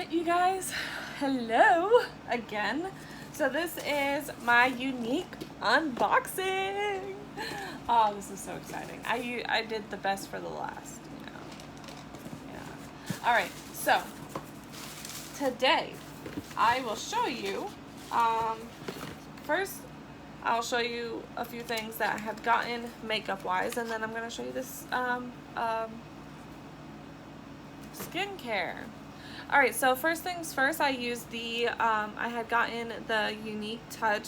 You guys, hello again. So this is my Younique unboxing. Oh, this is so exciting. I did the best for the last, Yeah. All right. So today I will show you. First, I'll show you a few things that I have gotten makeup wise, and then I'm going to show you this skincare. Alright, so first things first, I used I had gotten the Younique Touch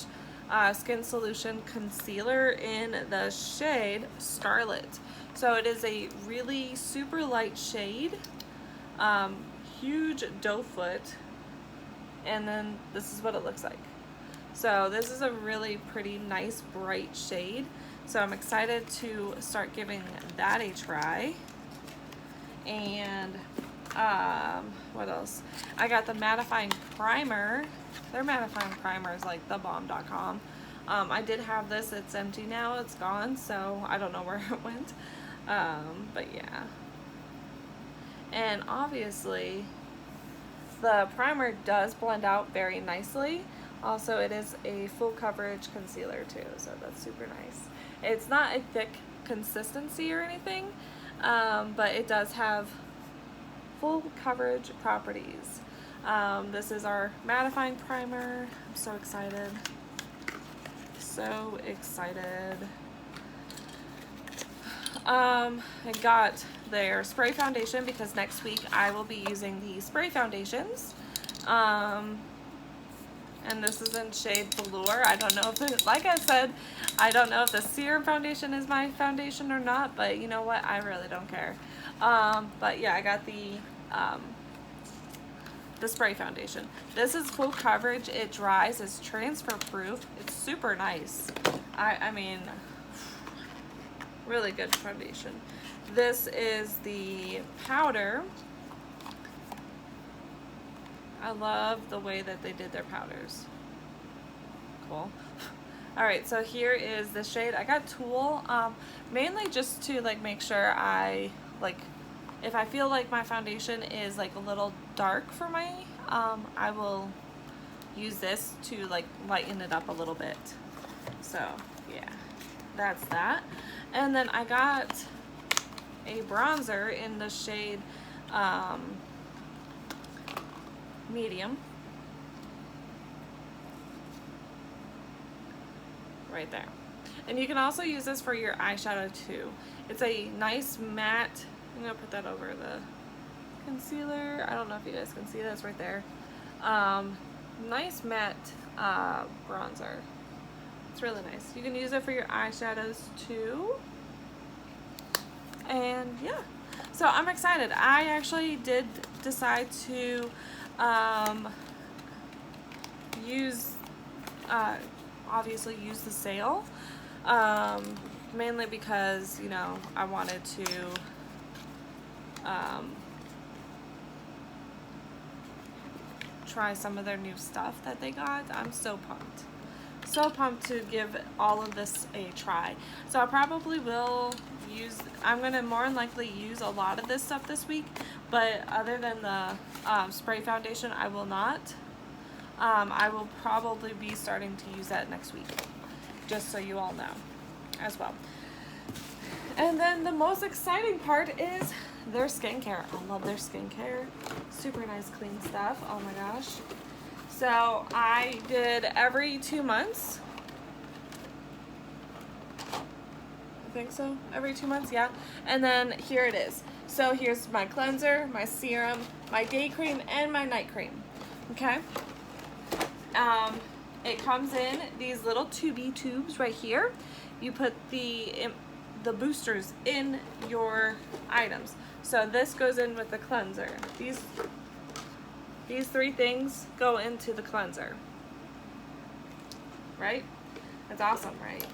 Skin Solution Concealer in the shade Starlet. So it is a really super light shade, huge doe foot, and then this is what it looks like. So this is a really pretty nice bright shade. So I'm excited to start giving that a try. And what else? I got the mattifying primer. Their mattifying primer is like thebomb.com. I did have this. It's empty now. It's gone. So I don't know where it went. But yeah. And obviously the primer does blend out very nicely. Also, it is a full coverage concealer too. So that's super nice. It's not a thick consistency or anything. But it does have full coverage properties. This is our mattifying primer. I'm so excited. So excited. I got their spray foundation because next week I will be using the spray foundations. And this is in shade Velour. I don't know if it, like I said, I don't know if the serum foundation is my foundation or not, but you know what? I really don't care. But yeah, I got the spray foundation. This is full coverage. It dries. It's transfer proof. It's super nice. I mean, really good foundation. This is the powder. I love the way that they did their powders. Cool. All right, so here is the shade. I got Tulle, mainly just to like make sure if I feel like my foundation is like a little dark for my, I will use this to like lighten it up a little bit. So yeah, that's that. And then I got a bronzer in the shade medium. Right there. And you can also use this for your eyeshadow too. It's a nice matte, I'm gonna put that over the concealer. I don't know if you guys can see this right there. Nice matte bronzer. It's really nice. You can use it for your eyeshadows too. And yeah, so I'm excited. I actually did decide to obviously use the sale, mainly because, you know, I wanted to try some of their new stuff that they got. I'm so pumped to give all of this a try. So I probably will I'm gonna more than likely use a lot of this stuff this week, but other than the spray foundation, I will not. I will probably be starting to use that next week, just so you all know as well. And then the most exciting part is their skincare. I love their skincare. Super nice, clean stuff. Oh my gosh. So I did every 2 months. I think so. Every 2 months, yeah. And then here it is. So here's my cleanser, my serum, my day cream, and my night cream. Okay. It comes in these little tubes right here. You put the boosters in your items. So this goes in with the cleanser. These three things go into the cleanser. Right? That's awesome, right?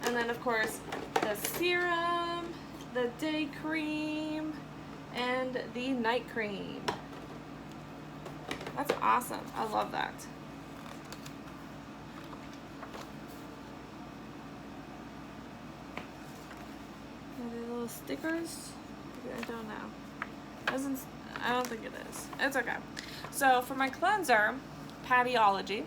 And then of course the serum, the day cream, and the night cream. That's awesome. I love that. And the little stickers. I don't know. I don't think it is. It's okay. So for my cleanser, Patiology,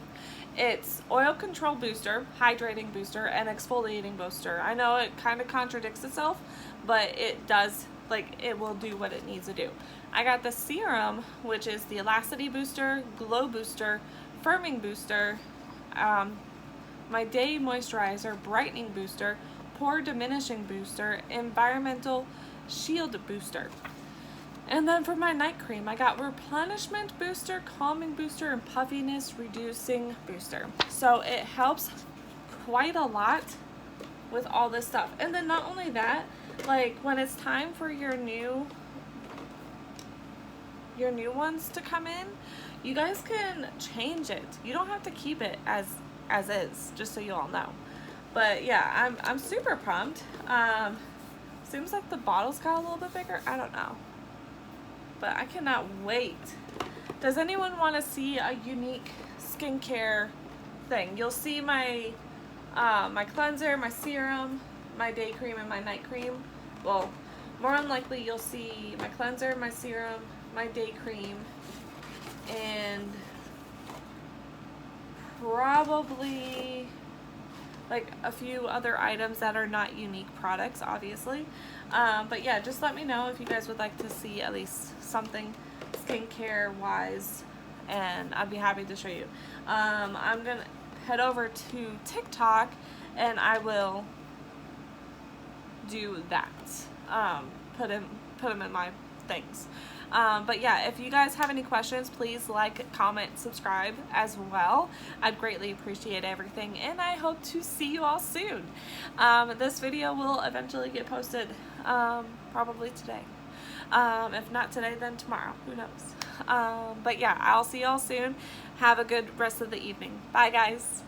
it's oil control booster, hydrating booster, and exfoliating booster. I know it kind of contradicts itself, but it does, like, it will do what it needs to do. I got the serum, which is the elasticity booster, glow booster, firming booster, my day moisturizer, brightening booster, pore diminishing booster, environmental shield booster. And then for my night cream, I got replenishment booster, calming booster, and puffiness reducing booster. So it helps quite a lot with all this stuff. And then not only that, like when it's time for your new ones to come in, you guys can change it. You don't have to keep it as is, just so you all know. But yeah, I'm super pumped. Seems like the bottle's got a little bit bigger. I don't know, but I cannot wait. Does anyone want to see a Younique skincare thing? You'll see my my cleanser, my serum, my day cream, and my night cream. Well, more than likely you'll see my cleanser, my serum, my day cream, and probably like a few other items that are not Younique products, obviously. But yeah, just let me know if you guys would like to see at least something skincare wise, and I'd be happy to show you. I'm gonna head over to TikTok and I will do that. Put them in my things. But yeah, if you guys have any questions, please like, comment, subscribe as well. I'd greatly appreciate everything, and I hope to see you all soon. This video will eventually get posted, probably today. If not today, then tomorrow. Who knows? But yeah, I'll see you all soon. Have a good rest of the evening. Bye, guys.